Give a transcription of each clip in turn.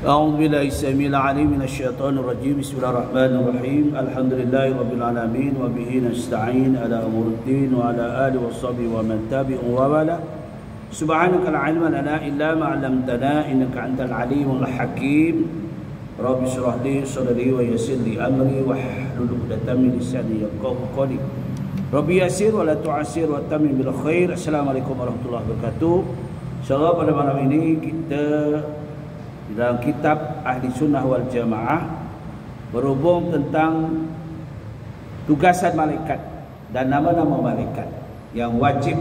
أعوذ بالله السميع العليم من الشيطان الرجيم. بسم الله الرحمن الرحيم. الحمد لله رب العالمين وبه نستعين على أمور الدين وعلى آله وصحبه ومن تبعهم ووالاه. سبحانك لا علم لنا إلا ما علمتنا إنك أنت العليم الحكيم. رب اشرح لي صدري ويسر لي أمري واحلل عقدة من لساني يفقهوا قولي. رب يسر ولا تعسر وتمم بالخير. Assalamualaikum warahmatullahi wabarakatuh. InsyaAllah pada malam ini kita dalam kitab Ahli Sunnah wal Jamaah berhubung tentang tugasan malaikat dan nama-nama malaikat yang wajib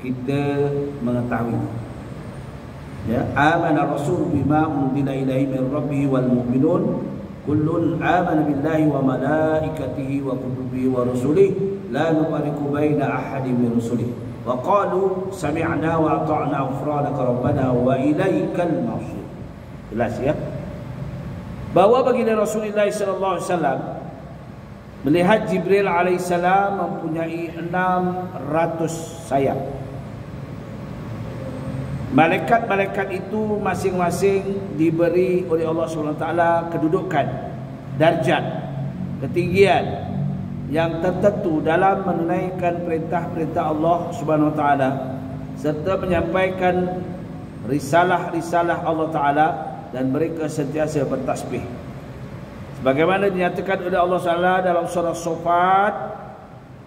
kita mengetahui. Ya, amana rasul bima unzila ilaihi min rabbih wal mu'minun kullun amana billahi wa malaikatihi wa kutubihi wa rusulihi la nufarriqu baina ahadin min rusulihi wa qalu sami'na wa ata'na ghufranaka rabbana wa ilaikal masir. Jelas ya, bahawa baginda Rasulullah sallallahu alaihi wasallam melihat Jibril alaihissalam mempunyai 600 sayap. Malaikat-malaikat itu masing-masing diberi oleh Allah SWT kedudukan, darjat, ketinggian yang tertentu dalam menunaikan perintah-perintah Allah SWT serta menyampaikan risalah-risalah Allah Ta'ala, dan mereka sentiasa bertasbih sebagaimana dinyatakan oleh Allah SWT dalam surah Sofat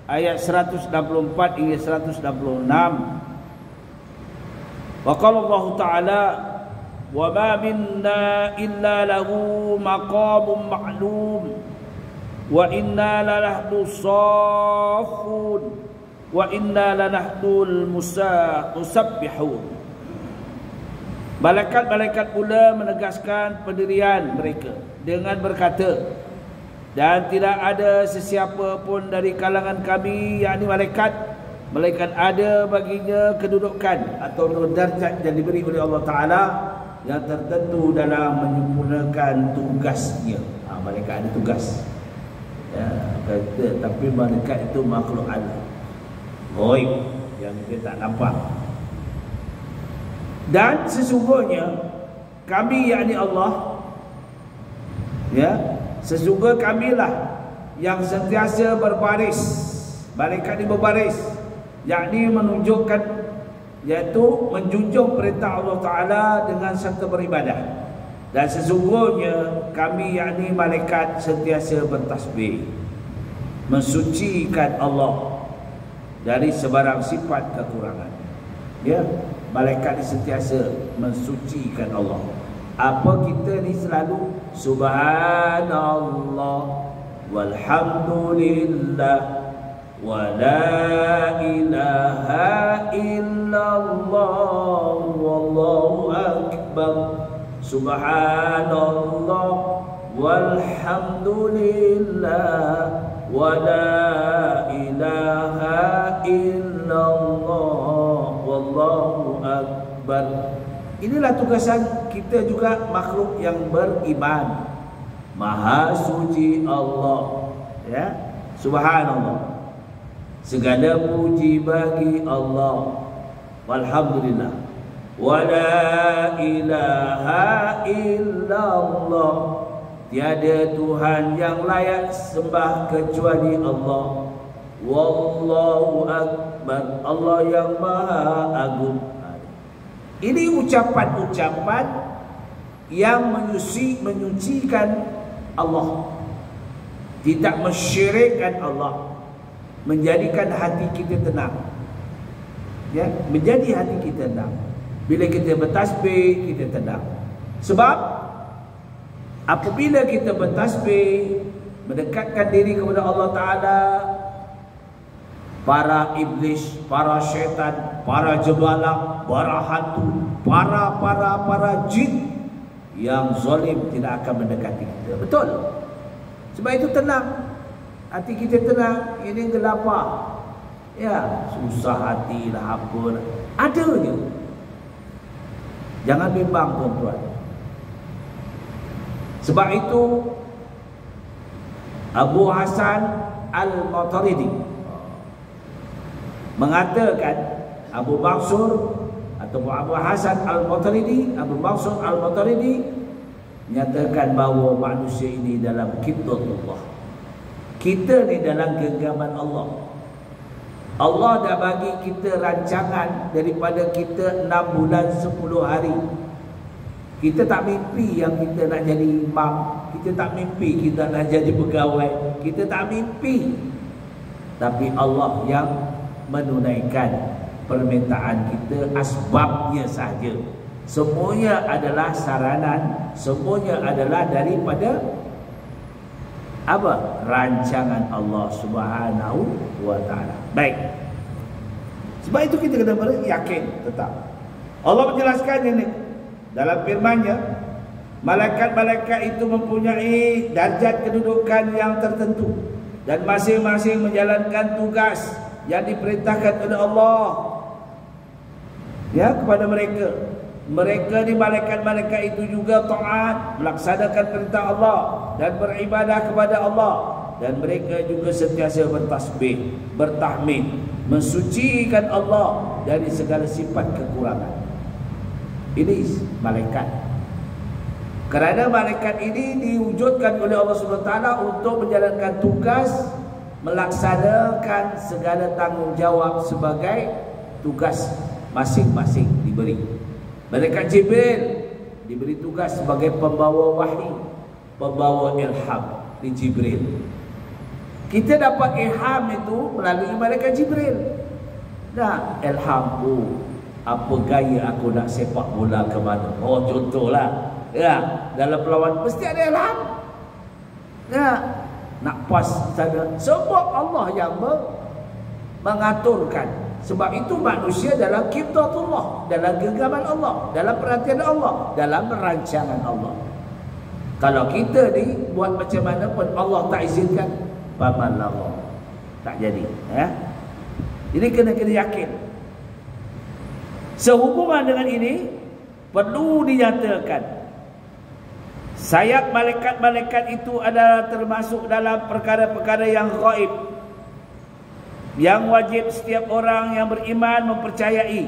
ayat 164 hingga 166. Wa qala Allah Ta'ala wa ma minna illa lahu maqamun ma'lum wa inna lanahnu saffun wa inna lanahnul musabbihun. Malaikat-malaikat pula menegaskan pendirian mereka dengan berkata, dan tidak ada sesiapa pun dari kalangan kami, yakni malaikat, melainkan ada baginya kedudukan atau darjat yang diberi oleh Allah Ta'ala yang tertentu dalam menyempurnakan tugasnya. Malaikat ada tugas ya, kata, tapi malaikat itu makhluk Allah ghaib yang kita tak nampak. Dan sesungguhnya kami, yakni Allah, ya, sesungguhnya kamilah yang sentiasa berbaris. Malaikat ini berbaris, yakni menunjukkan, iaitu menjunjung perintah Allah Ta'ala dengan serta beribadah. Dan sesungguhnya kami, yakni malaikat, sentiasa bertasbih, mensucikan Allah dari sebarang sifat kekurangan. Ya, malaikat ni sentiasa mensucikan Allah. Apa kita ni selalu subhanallah walhamdulillah wa la ilaha illallah wallahu akbar. Subhanallah walhamdulillah wa la ilaha illallah wallahu akbar. Inilah tugasan kita juga, makhluk yang beriman. Maha suci Allah, ya, subhanallah, segala puji bagi Allah, walhamdulillah, wa la ilaha illallah, tiada Tuhan yang layak sembah kecuali Allah, wallahu akbar, Allah yang maha agung. Ini ucapan-ucapan yang menyucikan Allah, tidak mensyirikkan Allah, menjadikan hati kita tenang. Ya, menjadi hati kita tenang. Bila kita bertasbih, kita tenang. Sebab apabila kita bertasbih, mendekatkan diri kepada Allah Ta'ala, para iblis, para syaitan, para jebalak, para hantu, para jin yang zalim tidak akan mendekati kita. Betul. Sebab itu tenang, hati kita tenang. Ini gelapah, ya, susah hati lah, apa lah, ada je. Jangan bimbang tuan-tuan. Sebab itu Abu Hasan Al-Maturidi mengatakan, Abu Mansur atau Abu Hasan Al-Maturidi, Abu Mansur Al-Maturidi nyatakan bahawa manusia ini dalam qiblatullah. Kita ni dalam genggaman Allah. Allah dah bagi kita rancangan daripada kita 6 bulan 10 hari. Kita tak mimpi yang kita nak jadi imam, kita tak mimpi kita nak jadi pegawai, kita tak mimpi. Tapi Allah yang menunaikan permintaan kita, asbabnya sahaja. Semuanya adalah saranan, semuanya adalah daripada apa? Rancangan Allah Subhanahu wa taala. Baik. Sebab itu kita kena yakin tetap. Allah menjelaskan ini dalam firman-Nya, malaikat-malaikat itu mempunyai darjat kedudukan yang tertentu dan masing-masing menjalankan tugas yang diperintahkan oleh Allah ya kepada mereka. Mereka ni malaikat-malaikat itu juga taat, melaksanakan perintah Allah dan beribadah kepada Allah, dan mereka juga sentiasa bertasbih, bertahmid, mensucikan Allah dari segala sifat kekurangan. Ini malaikat. Kerana malaikat ini diwujudkan oleh Allah SWT untuk menjalankan tugas, melaksanakan segala tanggungjawab sebagai tugas masing-masing diberi. Malaikat Jibril diberi tugas sebagai pembawa wahyu, pembawa ilham di Jibril. Kita dapat ilham itu melalui malaikat Jibril. Nah, ilham, apa gaya aku nak sepak bola ke mana? Oh, contohlah. Ya, dalam perlawanan mesti ada ilham. Ya, nak pas sana. Sebab Allah yang mengaturkan. Sebab itu manusia dalam qiblatullah, dalam genggaman Allah, dalam perhatian Allah, dalam rancangan Allah. Kalau kita ni buat macam mana pun Allah tak izinkan, pamanlah tak jadi. Ya. Jadi kena yakin. Sehubungan dengan ini perlu dinyatakan, sayap malaikat-malaikat itu adalah termasuk dalam perkara-perkara yang gaib, yang wajib setiap orang yang beriman mempercayai.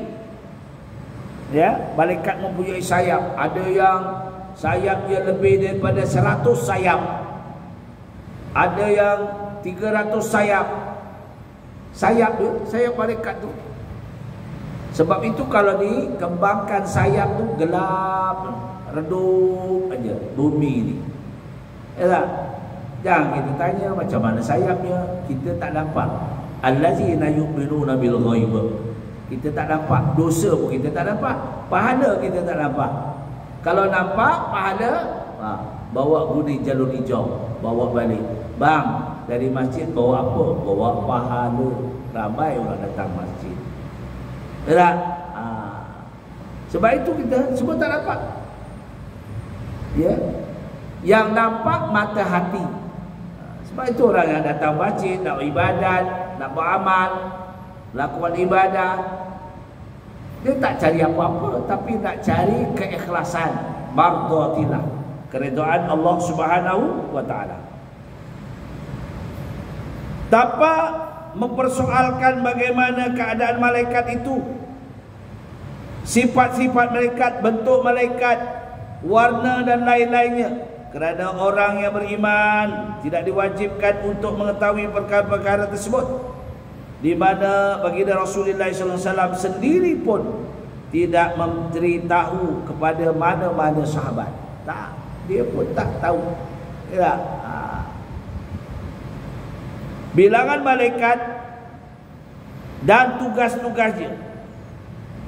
Ya, malaikat mempunyai sayap. Ada yang sayapnya lebih daripada 100 sayap. Ada yang 300 sayap. Sayap tu, sayap malaikat tu. Sebab itu kalau dikembangkan sayap tu gelap, redup aja bumi ni. Ya tak? Jangan kita tanya macam mana sayapnya, kita tak nampak. Allazina yu'minuna bil ghaib. Kita tak nampak. Dosa pun kita tak nampak. Pahala kita tak nampak. Kalau nampak pahala, bawa guni jalur hijau, bawa balik. Bang, dari masjid bawa apa? Bawa pahala. Ramai orang datang masjid. Tak? Sebab itu kita semua tak nampak. Ya. Yang nampak mata hati. Sebab itu orang yang datang masjid, nak ibadat, nak beramal, lakukan ibadah, dia tak cari apa-apa, tapi nak cari keikhlasan, mardhatillah, keridhaan Allah Subhanahu wa taala. Tanpa mempersoalkan bagaimana keadaan malaikat itu, sifat-sifat malaikat, bentuk malaikat, warna dan lain-lainnya. Kerana orang yang beriman tidak diwajibkan untuk mengetahui perkara-perkara tersebut, di mana baginda Rasulullah SAW sendiri pun tidak memberitahu kepada mana-mana sahabat. Tak, dia pun tak tahu. Ya. Bilangan malaikat dan tugas-tugasnya.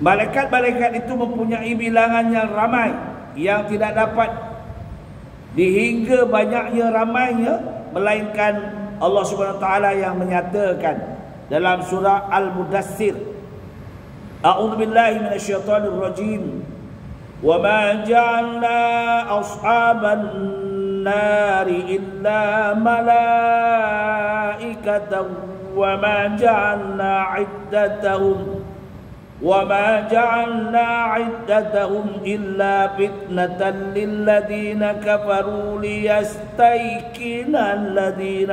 Malaikat-malaikat itu mempunyai bilangan yang ramai, yang tidak dapat dihingga banyaknya ramainya, melainkan Allah Subhanahu wa taala yang menyatakan dalam surah Al-Mudaththir, A'udzu billahi minasyaitonir rajim. Wa ma ja'alna ashaban nari illa malaikatan wa ma ja'alna 'iddatahum وَمَا جَعَلْنَا عِدَّتَهُمْ إِلَّا فِتْنَةً لِلَّذِينَ كَفَرُوا لِيَسْتَيْقِنَ الَّذِينَ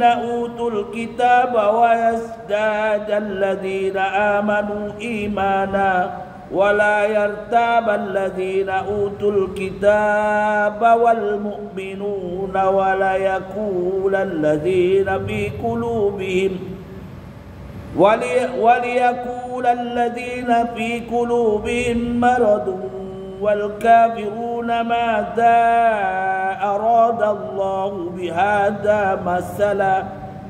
أُوتُوا الْكِتَابَ وَيَزْدَادَ الَّذِينَ آمَنُوا إِيمَانًا ولا يرتاب الذين أوتوا الكتاب والمؤمنون ولا يقول الذين في قلوبهم وليقول الذين في قلوبهم مرض والكافرون ماذا أراد الله بهذا مثلا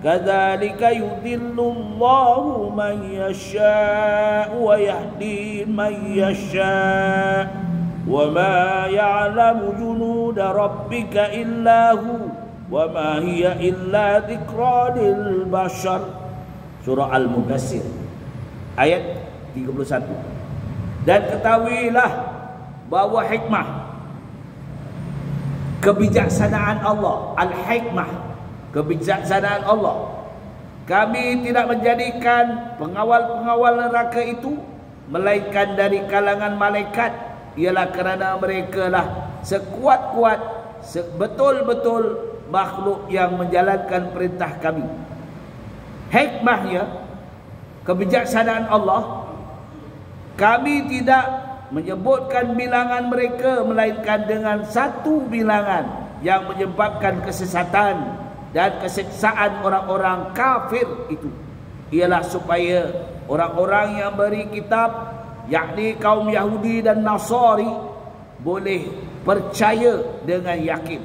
كذلك يضل الله من يشاء ويهدي من يشاء وما يعلم جنود ربك إلا هو وما هي إلا ذكرى للبشر. Surah Al-Mudassir ayat 31. Dan ketahuilah bahawa hikmah, kebijaksanaan Allah, al-hikmah, kebijaksanaan Allah, kami tidak menjadikan pengawal-pengawal neraka itu melainkan dari kalangan malaikat, ialah kerana mereka lah sekuat-kuat, betul-betul makhluk yang menjalankan perintah kami. Hikmahnya, kebijaksanaan Allah, kami tidak menyebutkan bilangan mereka melainkan dengan satu bilangan yang menyebabkan kesesatan dan keseksaan orang-orang kafir itu, ialah supaya orang-orang yang beri kitab, yakni kaum Yahudi dan Nasrani, boleh percaya dengan yakin.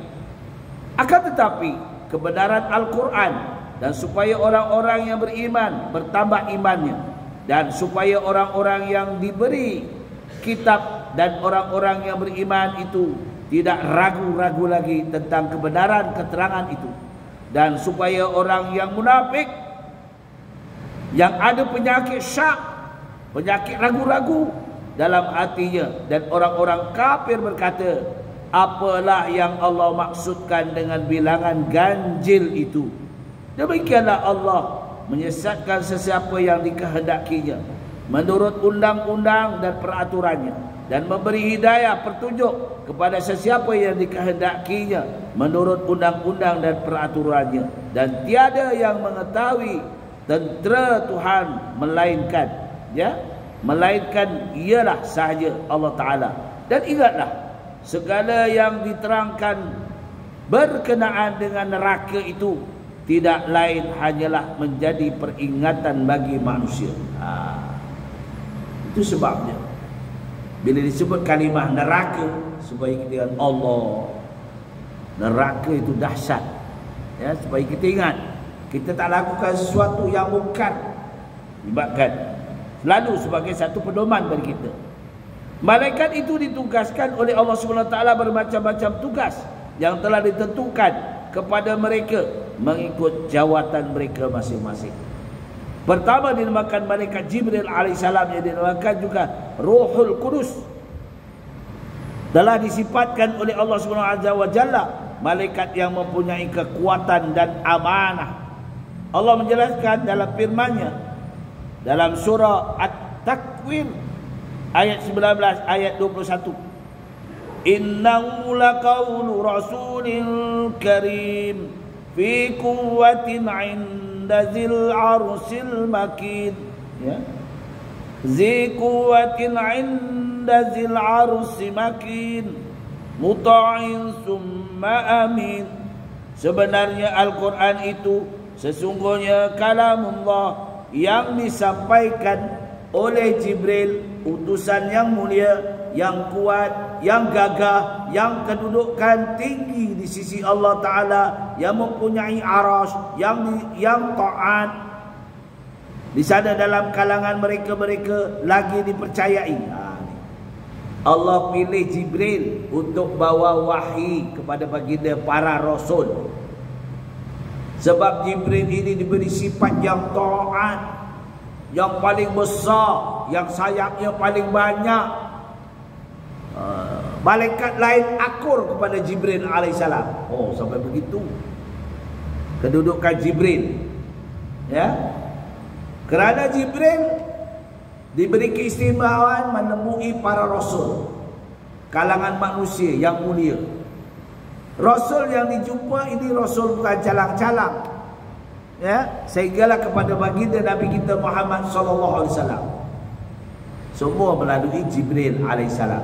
Akan tetapi kebenaran Al-Quran, dan supaya orang-orang yang beriman bertambah imannya, dan supaya orang-orang yang diberi kitab dan orang-orang yang beriman itu tidak ragu-ragu lagi tentang kebenaran keterangan itu, dan supaya orang yang munafik yang ada penyakit syak, penyakit ragu-ragu dalam hatinya, dan orang-orang kafir berkata, apalah yang Allah maksudkan dengan bilangan ganjil itu. Demikianlah Allah menyesatkan sesiapa yang dikehendakinya menurut undang-undang dan peraturannya, dan memberi hidayah petunjuk kepada sesiapa yang dikehendakinya menurut undang-undang dan peraturannya. Dan tiada yang mengetahui tentera Tuhan melainkan ialah sahaja Allah Ta'ala. Dan ingatlah, segala yang diterangkan berkenaan dengan neraka itu tidak lain hanyalah menjadi peringatan bagi manusia. Itu sebabnya bila disebut kalimah neraka, supaya kita ingat Allah, neraka itu dahsyat, ya, supaya kita ingat kita tak lakukan sesuatu yang mungkar, sebabkan selalu sebagai satu pedoman bagi kita. Malaikat itu ditugaskan oleh Allah SWT bermacam-macam tugas yang telah ditentukan kepada mereka mengikut jawatan mereka masing-masing. Pertama dinamakan malaikat Jibril alaihissalam, yang dinamakan juga Ruhul Qudus. Telah disifatkan oleh Allah SWT malaikat yang mempunyai kekuatan dan amanah. Allah menjelaskan dalam firman-Nya dalam surah At-Takwir ayat 19 ayat 21. Innahu laqawlu rasulin karim fi quwwatin 'inda zil 'arsyil makin, ya, zi quwwatin 'inda zil 'arsy makin muta'in summa amin. Sebenarnya Al-Quran itu sesungguhnya kalamullah yang disampaikan oleh Jibril, utusan yang mulia, yang kuat, yang gagah, yang kedudukan tinggi di sisi Allah Ta'ala, yang mempunyai arasy, yang taat. Di sana dalam kalangan mereka lagi dipercayai. Allah pilih Jibril untuk bawa wahyi kepada baginda para rasul. Sebab Jibril ini diberi sifat yang taat, yang paling besar, yang sayapnya paling banyak. Malaikat lain akur kepada Jibril alaihissalam. Oh, sampai begitu kedudukan Jibril, ya. Kerana Jibril diberi keistimewaan menemui para rasul, kalangan manusia yang mulia. Rasul yang dijumpa ini rasul bukan calang-calang, ya, sehinggalah kepada baginda Nabi kita Muhammad sallallahu alaihi wasallam. Semua melalui Jibril alaihissalam.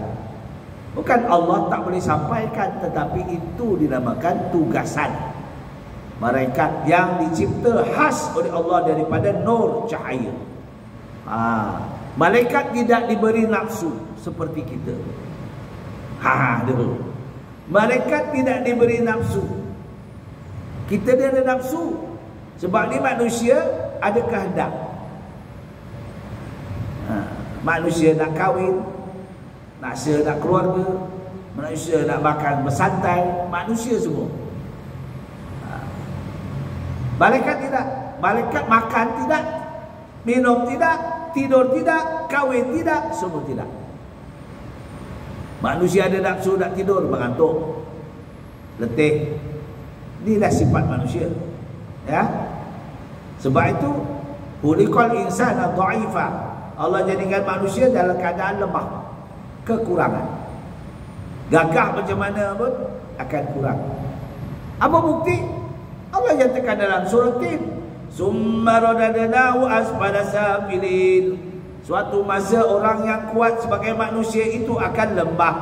Bukan Allah tak boleh sampaikan, tetapi itu dinamakan tugasan. Malaikat yang dicipta khas oleh Allah daripada nur cahaya. Malaikat tidak diberi nafsu seperti kita. Dulu. Malaikat tidak diberi nafsu. Kita dia ada nafsu. Sebab ni manusia ada kehendak. Manusia nak kahwin, manusia nak keluarga, manusia nak makan bersantai, manusia semua. Malaikat tidak. Malaikat makan tidak, minum tidak, tidur tidak, kahwin tidak, semua tidak. Manusia ada nafsu nak tidur, mengantuk, letih. Inilah sifat manusia. Ya. Sebab itu khuliqal insana dha'ifa. Allah jadikan manusia dalam keadaan lemah, kekurangan. Gagah macam mana pun akan kurang. Apa bukti? Allah nyatakan dalam surah Tin, summa radadnahu asfala safilin. Suatu masa orang yang kuat sebagai manusia itu akan lemah.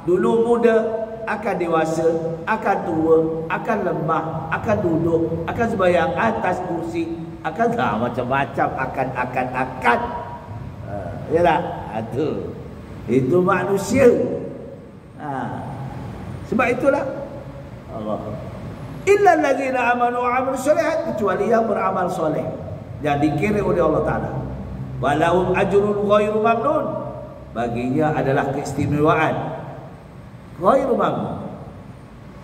Dulu muda, akan dewasa, akan tua, akan lemah, akan duduk, akan sembahyang atas kursi, akan macam-macam, akan. Yalah, itu manusia. Sebab itulah Allah, illal ladzina amanu wa 'amilus shalihat, kecuali yang beramal soleh yang dikira oleh Allah Taala. Walahum ajrun ghairu mamnun, baginya adalah keistimewaan ghairu mamnun.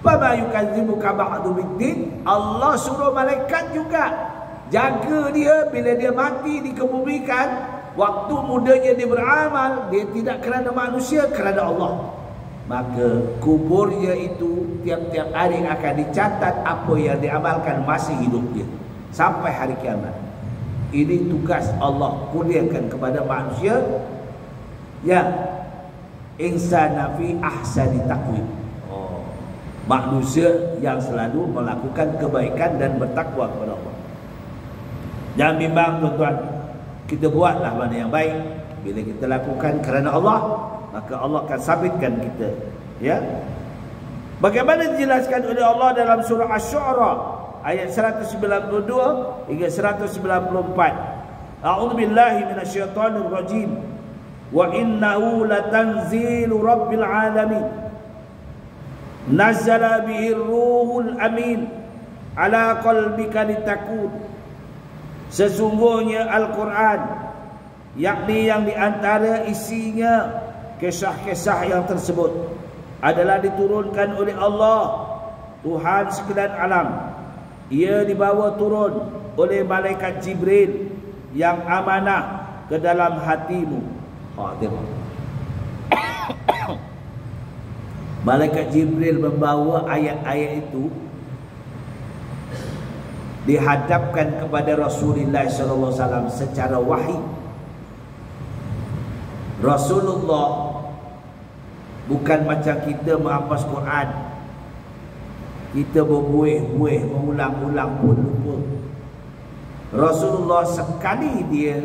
Fama yukadzibuka ba'du biddin, Allah suruh malaikat juga jaga dia bila dia mati dikebumikan. Waktu mudanya dia beramal, dia tidak kerana manusia, kerana Allah. Maka kuburnya itu tiap-tiap hari akan dicatat apa yang diamalkan masa hidup dia sampai hari kiamat. Ini tugas Allah kurniakan kepada manusia yang insana fi ahsani taqwim. Manusia yang selalu melakukan kebaikan dan bertakwa kepada Allah. Dan bimbang tuan-tuan, kita buatlah mana yang baik. Bila kita lakukan kerana Allah, maka Allah akan sabitkan kita. Ya. Bagaimana dijelaskan oleh Allah dalam surah Asy-Syu'ara ayat 192 hingga 194. A'udzu billahi minasyaitonir rajim. Wa innahu latanzilu rabbil alamin. Nazzala bihi ruhul amin ala qalbika litakun. Sesungguhnya Al-Quran, yakni yang diantara isinya kisah-kisah yang tersebut adalah diturunkan oleh Allah, Tuhan sekalian alam. Ia dibawa turun oleh malaikat Jibril yang amanah ke dalam hatimu. Malaikat Jibril membawa ayat-ayat itu dihadapkan kepada Rasulullah sallallahu alaihi wasallam secara wahyu. Rasulullah bukan macam kita menghafaz Quran, kita berbuih-buih mengulang-ulang pun lupa. Rasulullah sekali dia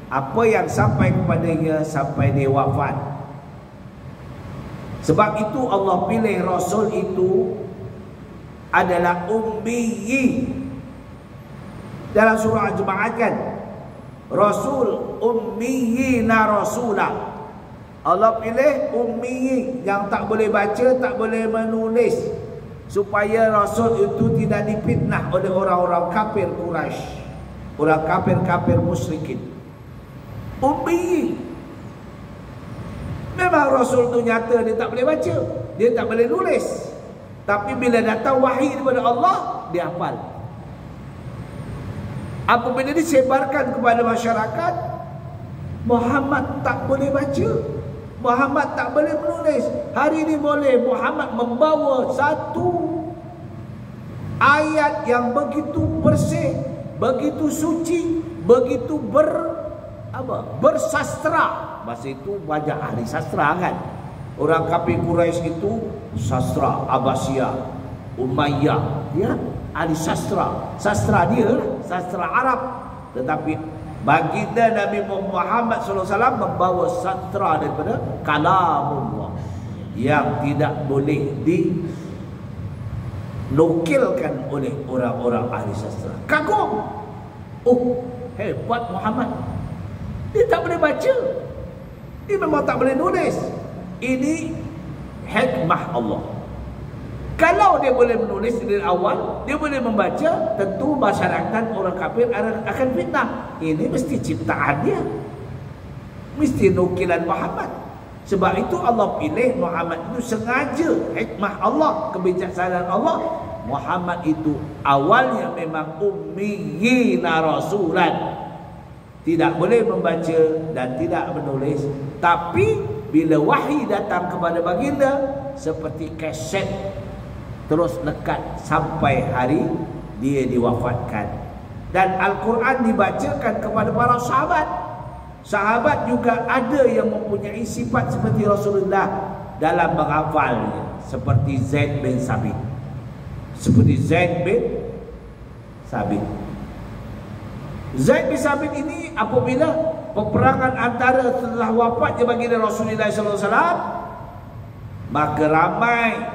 apa yang sampai kepadanya sampai dia wafat. Sebab itu Allah pilih Rasul itu adalah ummiyi. Dalam surah Al-Jumu'ah kan, Rasul ummiyina rasulah. Allah pilih ummiyi yang tak boleh baca, tak boleh menulis, supaya Rasul itu tidak difitnah oleh orang-orang kafir Quraisy, orang kafir-kafir musyrikin. Ummiyi. Memang Rasul tu nyata dia tak boleh baca, dia tak boleh nulis, tapi bila datang wahyu daripada Allah, dia hafal. Apabila disebarkan kepada masyarakat, Muhammad tak boleh baca, Muhammad tak boleh menulis. Hari ini boleh. Muhammad membawa satu ayat yang begitu bersih, begitu suci, begitu bersastra. Masa itu banyak ahli sastra kan. Orang kafir Quraisy itu sastra Abbasiyah, Umayyah, ya, ahli sastra. Sastra dia lah, sastra Arab. Tetapi Baginda Nabi Muhammad SAW membawa satra daripada kalamullah yang tidak boleh dinukilkan oleh orang-orang ahli sastra. Kagum. Oh, hebat Muhammad. Dia tak boleh baca. Dia memang tak boleh nulis. Ini hikmah Allah. Kalau dia boleh menulis dari awal, dia boleh membaca, tentu masyarakat orang kafir akan fitnah. Ini mesti ciptaan dia, mesti nukilan Muhammad. Sebab itu Allah pilih Muhammad itu sengaja. Hikmah Allah, kebijaksanaan Allah. Muhammad itu awalnya memang ummiyina rasulan, tidak boleh membaca dan tidak menulis. Tapi bila wahyi datang kepada baginda seperti kaset, terus lekat sampai hari dia diwafatkan. Dan Al-Quran dibacakan kepada para sahabat. Sahabat juga ada yang mempunyai sifat seperti Rasulullah dalam menghafalnya, seperti Zaid bin Sabit. Zaid bin Sabit ini apabila peperangan antara setelah wafatnya baginda Rasulullah SAW, maka ramai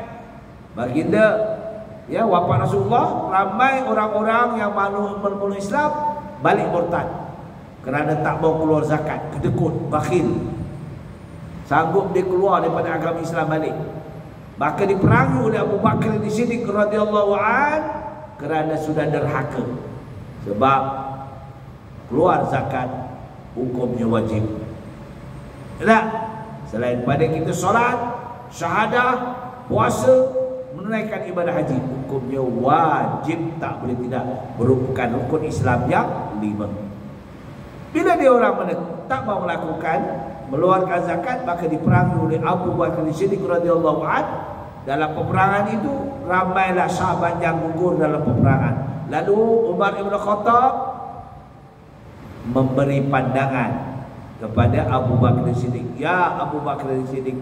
baginda wafat Rasulullah, ramai orang-orang yang bermula Islam balik murtad kerana tak mau keluar zakat, kedekut, bakhil. Sanggup dia keluar daripada agama Islam balik. Maka diperangi oleh Abu Bakar As-Siddiq radhiyallahu an kerana sudah derhaka. Sebab keluar zakat hukumnya wajib. Tak? Selain pada kita solat, syahadah, puasa, menunaikan ibadah haji, hukumnya wajib, tak boleh tidak, merupakan rukun Islam yang 5. Bila dia orang tak mau melakukan, meluarkan zakat, maka diperangi oleh Abu Bakar As-Siddiq radhiyallahu an. Dalam peperangan itu ramailah sahabat yang gugur dalam peperangan. Lalu Umar Ibn Khattab memberi pandangan kepada Abu Bakar As-Siddiq. Ya Abu Bakar As-Siddiq,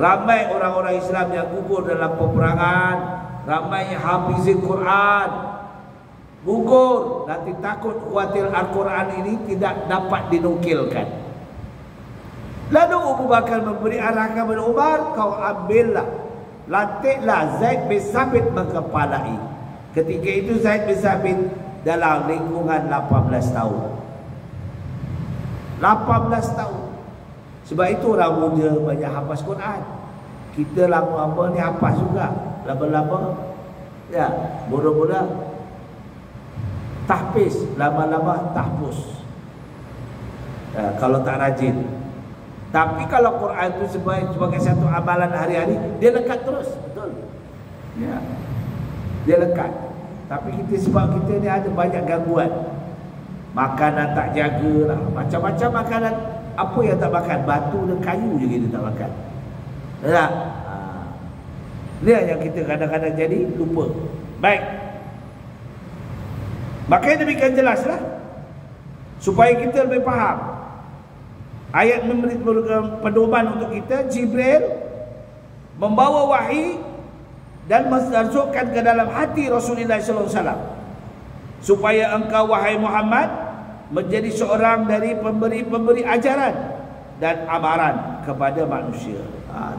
ramai orang-orang Islam yang gugur dalam peperangan, ramai yang hafizil Quran gugur, nanti takut khawatir Al-Quran ini tidak dapat dinukilkan. Lalu Abu Bakar memberi arahan kepada Umar, kau ambillah, lantiklah Zaid bin Sabit mengkepalai. Ketika itu Zaid bin Sabit dalam lingkungan 18 tahun. 18 tahun. Sebab itu orang muda banyak hafaz Quran. Kita lama-lama ni hafaz juga. Lama-lama bodoh-bodoh tahfiz, lama-lama tahfuz. Kalau tak rajin. Tapi kalau Quran itu sebagai satu amalan hari-hari, dia lekat terus, betul. Ya. Dia lekat. Tapi kita sebab kita ni ada banyak gangguan. Makanan tak jagalah, macam-macam makanan. Apa yang tak makan? Batu dan kayu je kita tak makan. Tak? Dia yang kita kadang-kadang jadi lupa. Baik. Makanya demikian jelaslah supaya kita lebih faham. Ayat memberi pedoman untuk kita. Jibril membawa wahyi dan masukkan ke dalam hati Rasulullah SAW supaya engkau wahai Muhammad menjadi seorang dari pemberi ajaran dan amaran kepada manusia.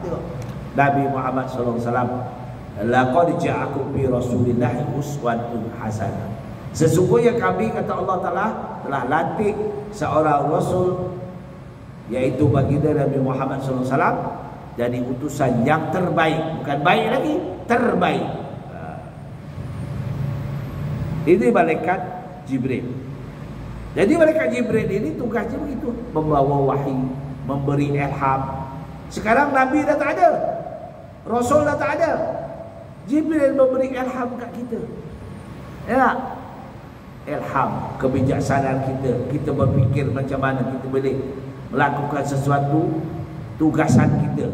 Tengok Nabi Muhammad SAW, laqad ja'akum bi Rasulillah uswatun hasanah. Sesungguhnya kami, kata Allah Ta'ala, telah lantik seorang Rasul, yaitu baginda Nabi Muhammad SAW, jadi utusan yang terbaik. Bukan baik lagi, terbaik. Ini malaikat Jibril. Jadi malaikat Jibril ini tugasnya begitu, membawa wahyu, memberi ilham. Sekarang Nabi dah tak ada, Rasul dah tak ada, Jibril memberi ilham kat kita. Ya, ilham, kebijaksanaan kita berfikir macam mana kita boleh melakukan sesuatu, tugasan kita,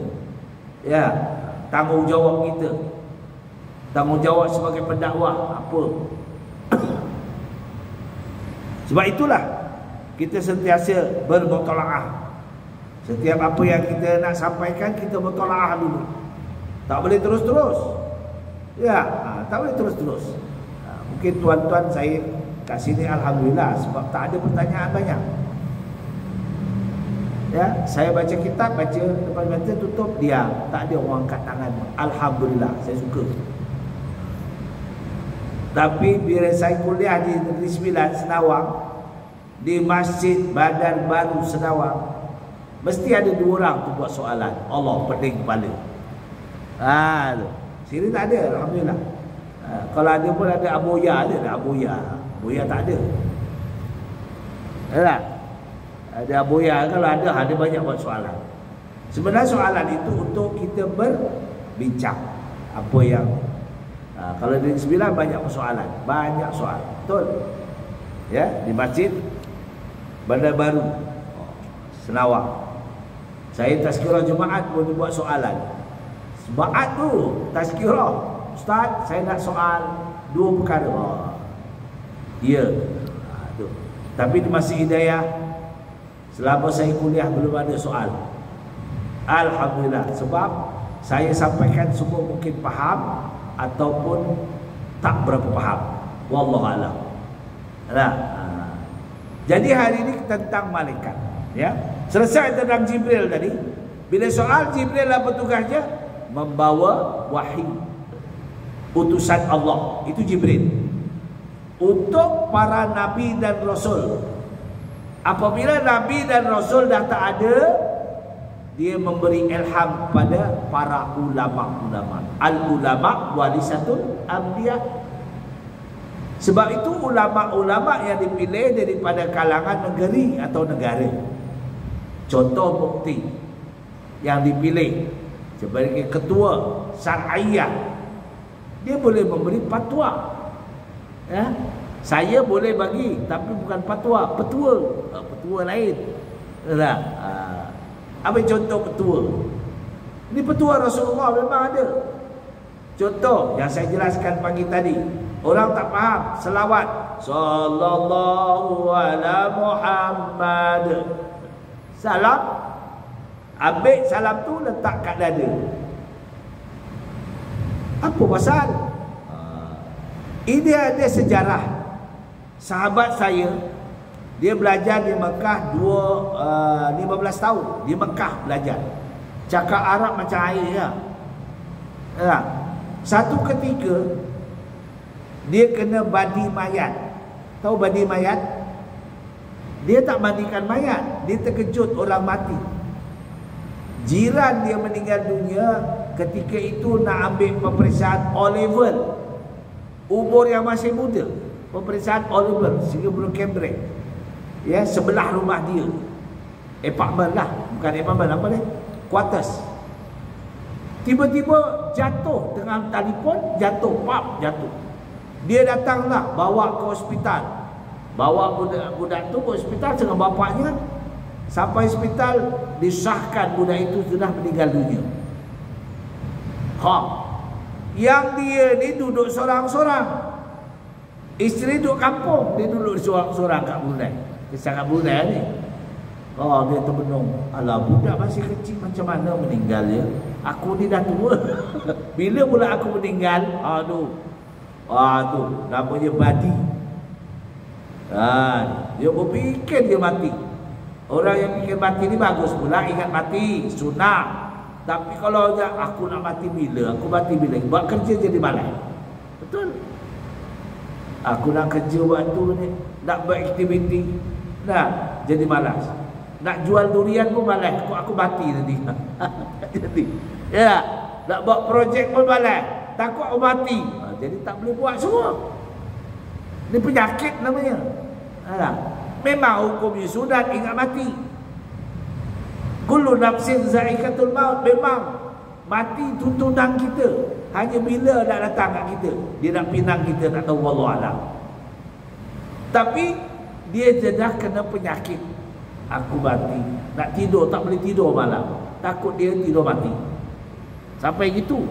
ya, tanggungjawab kita, tanggungjawab sebagai pendakwah apa. Sebab itulah kita sentiasa bermutalaah. Setiap apa yang kita nak sampaikan, kita mutalaah dulu. Tak boleh terus-terus. Ya, tak boleh terus-terus. Mungkin tuan-tuan saya Kat sini alhamdulillah sebab tak ada pertanyaan banyak. Ya, saya baca kitab, baca depan mata, tutup, diam. Tak ada orang angkat tangan. Alhamdulillah, saya suka. Tapi bila saya kuliah di Negeri Sembilan, Senawang, di Masjid Badan Baru Senawang, mesti ada 2 orang tu buat soalan. Allah, pening kepala. Sini tak ada, alhamdulillah. Kalau ada pun ada Aboya, ada Aboya. Aboya tak ada. Yalah. Ada Aboya, kalau ada banyak buat soalan. Sebenarnya soalan itu untuk kita berbincang. Apa yang kalau di Sembilan banyak persoalan, banyak soal. Betul? Ya, di Masjid Bandar Baru Senawang. Saya tazkirah Jumaat boleh buat soalan. Jumaat tu tazkirah. Ustaz, saya nak soal 2 perkara. Ya. Tu. Tapi di Masjid Hidayah selama saya kuliah belum ada soal. Alhamdulillah, sebab saya sampaikan semua mungkin faham ataupun tak berapa faham. Wallahu a'lam. Jadi hari ini tentang malaikat, ya. Selesai tentang Jibril tadi. Bila soal Jibril apa tugasnya? Membawa wahyu. Utusan Allah, itu Jibril. Untuk para nabi dan rasul. Apabila nabi dan rasul dah tak ada, dia memberi ilham kepada para ulama-ulama. Al-ulama warisatul anbiya. Sebab itu ulama-ulama yang dipilih daripada kalangan negeri atau negara. Contoh bukti yang dipilih sebagai ketua syar'iyah, dia boleh memberi fatwa. Ya? Saya boleh bagi, tapi bukan fatwa, petua. Petua lain. Apa contoh petua? Ini petua Rasulullah memang ada. Contoh yang saya jelaskan pagi tadi. Orang tak faham selawat sallallahu ala Muhammad. Salam, ambil salam tu letak kat dada. Apa pasal? Ini ada sejarah. Sahabat saya, dia belajar di Mekah 15 tahun. Di Mekah belajar. Cakap Arab macam air ya. Satu ketika dia kena badi mayat. Tahu badi mayat? Dia tak mandikan mayat. Dia terkejut orang mati. Jiran dia meninggal dunia. Ketika itu nak ambil pemeriksaan O-level. Umur yang masih muda. Pemeriksaan O-level sehingga belum Cambridge. Ya, sebelah rumah dia. Apartment lah. Bukan apartment, apa ni? Quarters. Tiba-tiba jatuh tengah telefon. Jatuh, pap, jatuh. Dia datanglah, bawa ke hospital. Bawa budak tu ke hospital dengan bapaknya. Sampai hospital, disahkan budak itu sudah meninggal dunia. Yang dia ni duduk sorang-sorang. Isteri duduk kampung, dia duduk sorang-sorang kat Brunei. Kisah kat Brunei ni. Dia terbenung. Alah, budak masih kecil macam mana meninggal ya? Aku ni dah tua. Bila pula aku meninggal? Aduh. Tu namanya badi. Dia berfikir dia mati. Orang yang fikir mati ni bagus pula, ingat mati, sunnah. Tapi kalau aku nak mati bila? Aku mati bila? Buat kerja jadi malas. Betul? Aku nak kerja waktu ni, nak buat aktiviti, nak jadi malas. Nak jual durian pun malas. Aku mati nanti. Jadi, ya, nak buat projek pun malas. Takut aku mati. Jadi tak boleh buat semua. Ini penyakit namanya. Memang hukumnya sunat ingat mati. Kullu nafsin za'iqatul maut. Memang mati itu tunang kita. Hanya bila nak datang kat kita, dia nak pinang kita, tak tahu wallahu alam. Tapi dia dah kena penyakit. Aku mati, nak tidur tak boleh tidur malam. Takut dia tidur mati. Sampai gitu.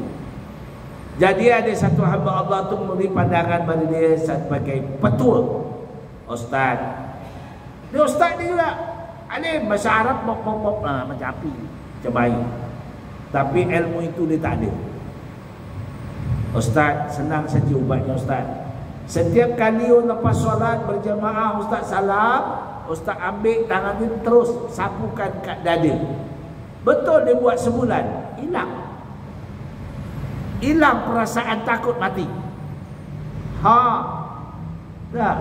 Jadi ada satu hamba Allah tu memberi pandangan pada dia sebagai petua. Ustaz. Dia ustaz dia juga. Alim bahasa Arab pop macam api, macam bayi. Tapi ilmu itu dia tak ada. Ustaz, senang saja ubatnya ustaz. Setiap kali lepas solat berjamaah, ustaz salam, ustaz ambil tangan dia terus sapukan kat dada. Betul dia buat sebulan, hilang perasaan takut mati. Dah.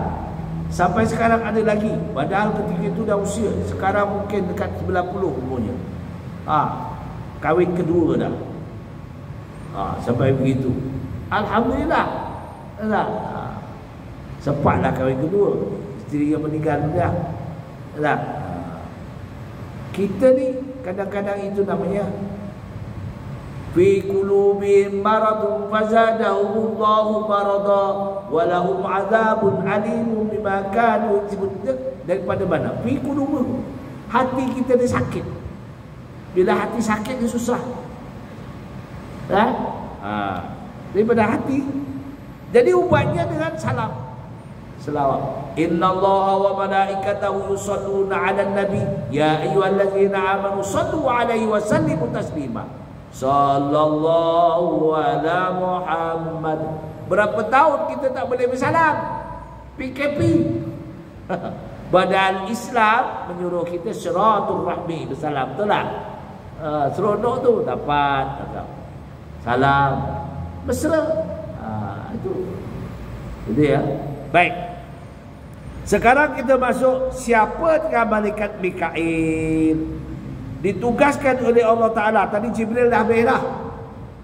Sampai sekarang ada lagi. Padahal ketika itu dah usia, sekarang mungkin dekat 90 umurnya. Kahwin kedua dah. Sampai begitu. Alhamdulillah. Sempatlah kahwin kedua. Isteri yang meninggal dah. Kita ni kadang-kadang itu namanya fi qulubihim maradun fazadahumullahu marada wa lahum adzabun alimun bima kanu yaksibun. Daripada mana? Fi qulubihim. Hati kita ni sakit. Bila hati sakit dia susah. Daripada hati. Jadi ubatnya dengan salam. Selawat. Innallaha wa malaikatahu yusalluna 'alan nabi ya ayyuhallazina amanu sallu 'alaihi wa sallimu taslima. Sallallahu ala Muhammad. Berapa tahun kita tak boleh bersalam? PKP. Padahal Islam menyuruh kita siratul rahmi, bersalam, betul tak? Seronok tu dapat salam mesra. Itu. Jadi ya. Baik. Sekarang kita masuk siapa malaikat Mikail. Ditugaskan oleh Allah Ta'ala. Tadi Jibril dah habis dah.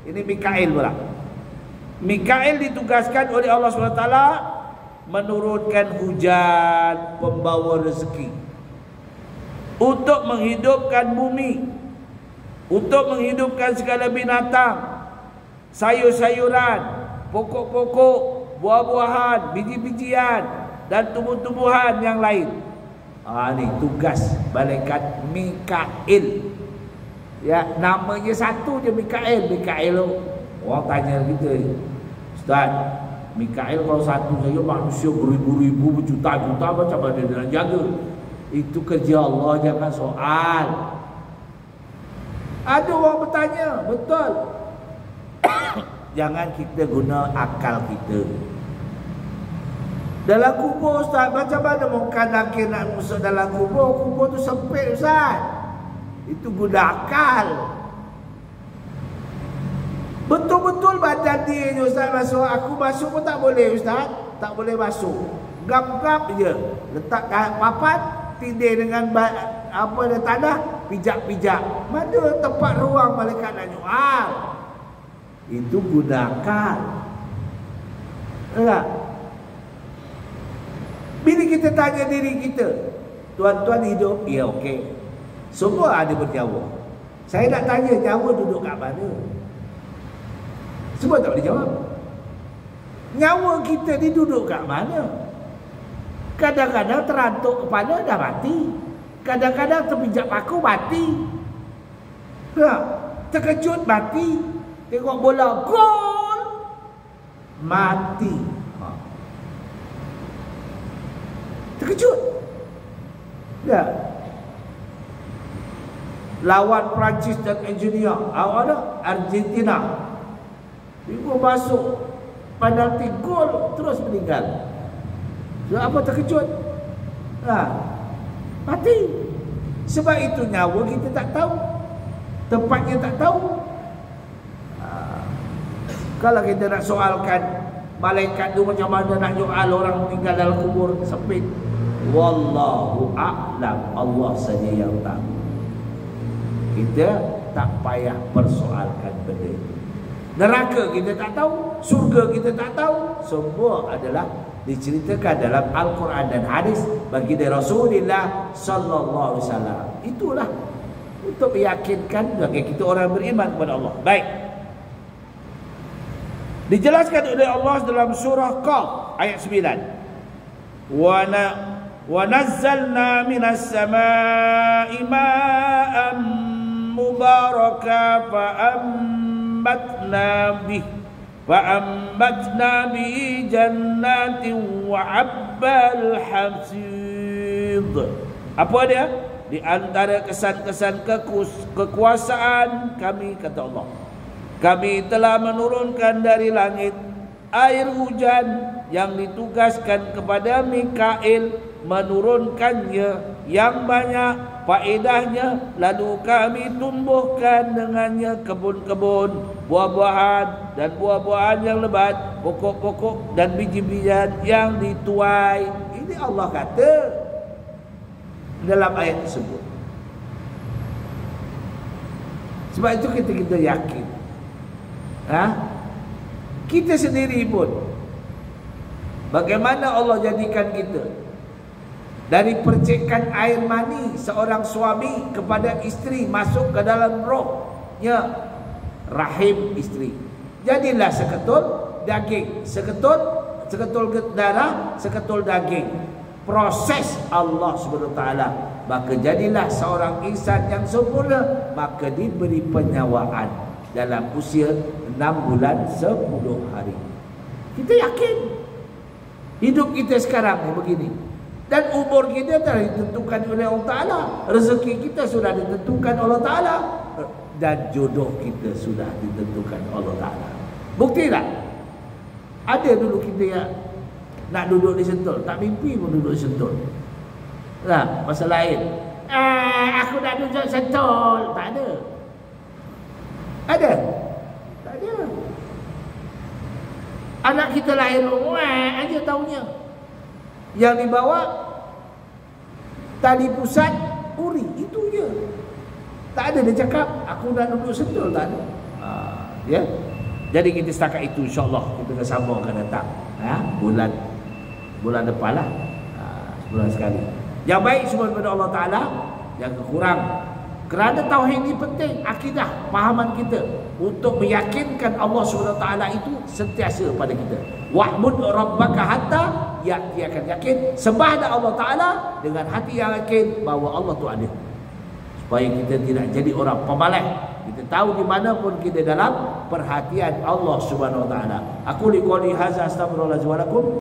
Ini Mikail pula. Mikail ditugaskan oleh Allah SWT menurunkan hujan, pembawa rezeki, untuk menghidupkan bumi, untuk menghidupkan segala binatang, sayur-sayuran, pokok-pokok, buah-buahan, biji-bijian dan tumbuh-tumbuhan yang lain. Ni tugas malaikat Mikail. Ya, namanya satu je Mikail. Mikail orang tanya kita, Ustaz, Mikail kalau satu saja manusia beribu-ribu, berjuta-juta, macam mana dia nak jaga? Itu kerja Allah, jangan soal. Ada orang bertanya, betul. Jangan kita guna akal kita. Dalam kubur, Ustaz, macam mana mungkin laki nak masuk dalam kubur? Kubur tu sempit, Ustaz. Itu guna akal. Betul-betul badan dia je, Ustaz, masuk. Aku masuk pun tak boleh, Ustaz. Tak boleh masuk. Gap-gap je. Letak papan, tidur dengan apa dia tanah, pijak-pijak. Mana tempat ruang malaikat nak nyual? Itu guna akal. Tak? Bila kita tanya diri kita, tuan-tuan hidup, ya okey. Semua ada bernyawa. Saya nak tanya, nyawa duduk kat mana? Semua tak boleh jawab. Nyawa kita ni duduk kat mana? Kadang-kadang terantuk kepala dah mati. Kadang-kadang terpijak paku mati. Terkejut mati. Tengok bola, gol, mati. Terkejut. Ya. Lawan Perancis dan Argentina. Dia masuk penalti, gol, terus meninggal. So, apa terkejut? Mati. Sebab itu nyawa kita tak tahu. Tempatnya tak tahu. Kalau kita nak soalkan malaikat tu macam mana nak soal orang meninggal dalam kubur sempit, wallahu a'lam, Allah saja yang tahu. Kita tak payah persoalkan benda itu. Neraka kita tak tahu, surga kita tak tahu. Semua adalah diceritakan dalam Al-Quran dan hadis bagi Rasulullah sallallahu alaihi wasallam. Itulah untuk meyakinkan bagi kita orang beriman kepada Allah. Baik. Dijelaskan oleh Allah dalam surah Qaf ayat 9. Wa nazzalna minas samaa'i ma'an mubaraka fa'ambatna bihi jannatin wa 'abbal hasid. Apa dia? Di antara kesan-kesan kekuasaan kami, kata Allah, kami telah menurunkan dari langit air hujan yang ditugaskan kepada Mikail menurunkannya yang banyak faedahnya, lalu kami tumbuhkan dengannya kebun-kebun, buah-buahan dan buah-buahan yang lebat, pokok-pokok dan biji-bijian yang dituai. Ini Allah kata dalam ayat tersebut. Sebab itu kita yakin, kita sendiri pun, bagaimana Allah jadikan kita dari percikan air mani seorang suami kepada isteri masuk ke dalam rohnya rahim isteri. Jadilah seketul daging, seketul darah, seketul daging. Proses Allah SWT. Maka jadilah seorang insan yang sempurna, maka diberi penyawaan dalam usia 6 bulan 10 hari. Kita yakin hidup kita sekarang ni begini. Dan umur kita telah ditentukan oleh Allah Ta'ala. Rezeki kita sudah ditentukan Allah Ta'ala. Dan jodoh kita sudah ditentukan Allah Ta'ala. Bukti tak? Ada dulu kita yang nak duduk di Sentul, tak mimpi pun duduk di Sentul. Nah, masa lain, aku nak duduk Sentul. Tak ada. Ada? Tak ada. Anak kita lahir aja taunya. Yang dibawa tali pusat uri, itu je. Tak ada dia cakap aku nak duduk Sentul, tak ada. Ya. Jadi kita setakat itu, insya-Allah kita akan sambung akan datang. Bulan depan lah, sebulan sekali. Yang baik semua daripada Allah Ta'ala, yang kurang. Kerana tauhid ini penting, akidah, pahaman kita untuk meyakinkan Allah SWT itu sentiasa pada kita. Wa'bud rabbaka hatta akan yakin, sembahlah Allah Ta'ala dengan hati yang yakin bahawa Allah tu ada. Supaya kita tidak jadi orang pemalas. Kita tahu di mana pun kita dalam perhatian Allah Subhanahu Wa Ta'ala. Aku liqouli hadza astaghfirullahalazim wa lakum.